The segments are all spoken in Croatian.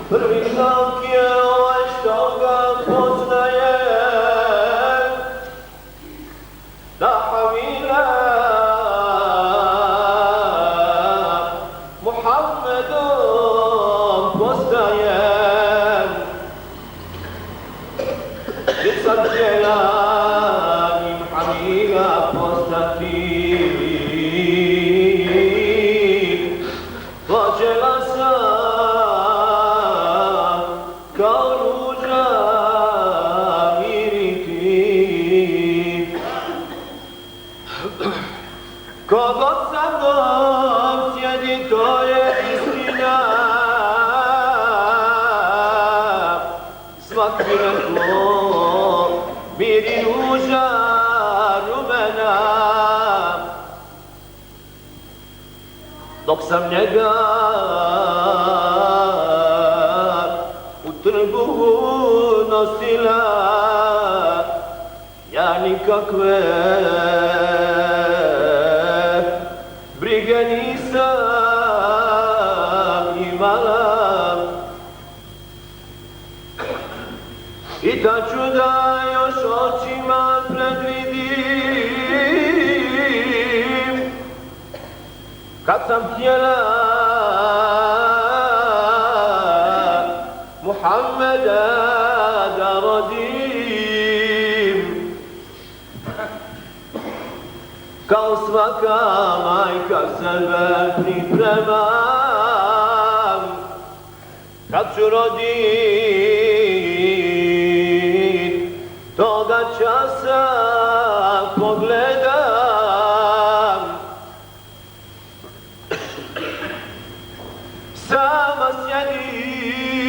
Prvi znak je ovaj što ga poznaje, da Hamila Muhammedom postaje. Jer sam htjela njim Hamila postati, plaćela sam kao ruža miriti. Kogod sa mnom sjedi, to je istina. Svak mi rekao, miri ruža rumena. Dok sam njega u trgu nosila, ja nikakve brige nisam imala. I da ću da još očima predvidim, kad sam htjela Muhammeda da rodim. Kao svaka majka sebe pripremam, kad ću rodit, toga časa pogledam. Sama sjedim,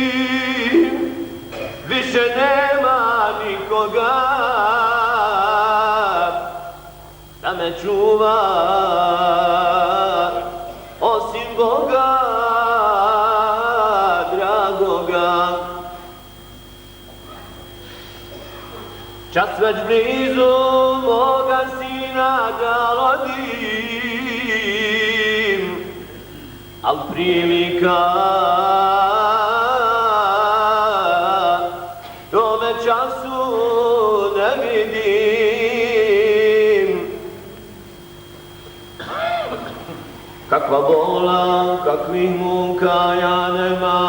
više nema nikoga da me čuva osim Boga dragoga. Čas već blizu moga sina da rodim, al prilika tome času ne vidim. Kakva bola, kakvih muka ja nemam,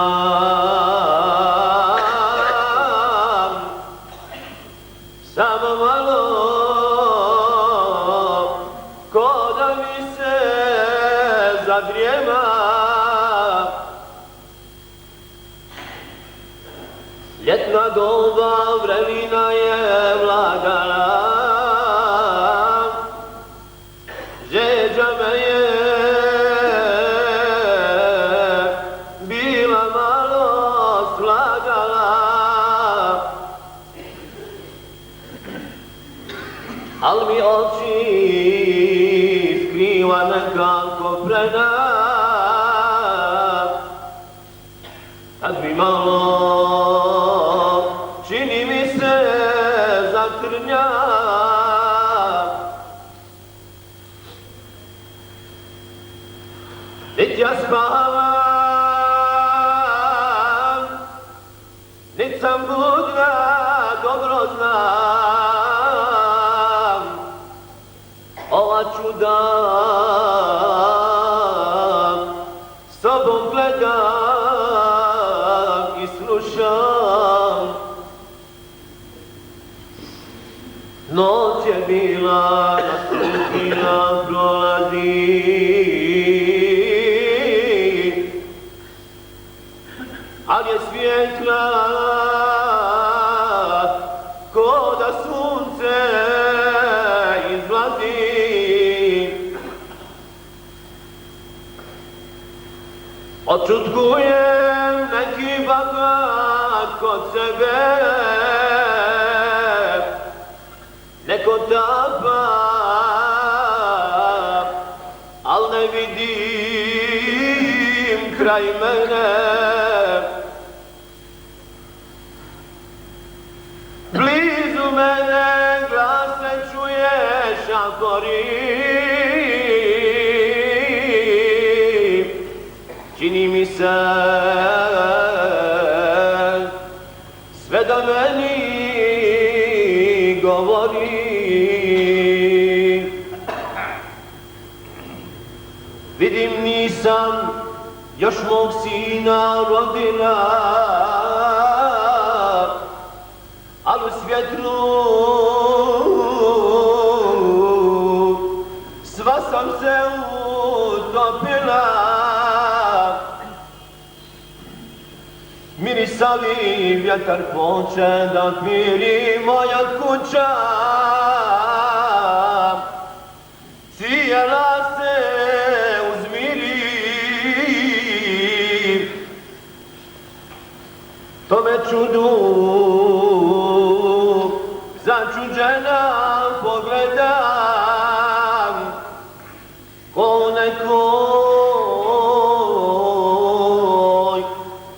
samo malo ko da mi se zadrijema. Ljetna doba vremena je vladala, žeđa me je bila malo slagala, al mi oči skriva nekako prena. Kad bi malo, čini mi se, zatrnja, nit ja spavam, nit sam budna, dobro znam. Ova čuda sobom gledam i slušam. Noć je bila, nastupila, prolazi, al je svjetla ko da sunce izlazi. Očutkujem neki bagat kod sebe, neko tapa, al ne vidim kraj mene. Blizu mene glas se čuje šakori, čini mi se meni govori. Vidim nisam još mog sina rodila, ali u svjetlu sva sam se utopila. Mirisali vjetar hoće da miri moja kuća, cijela se uzmiri. Tome čudu začuđena pogledam, ko nekoj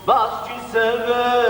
bašči sebe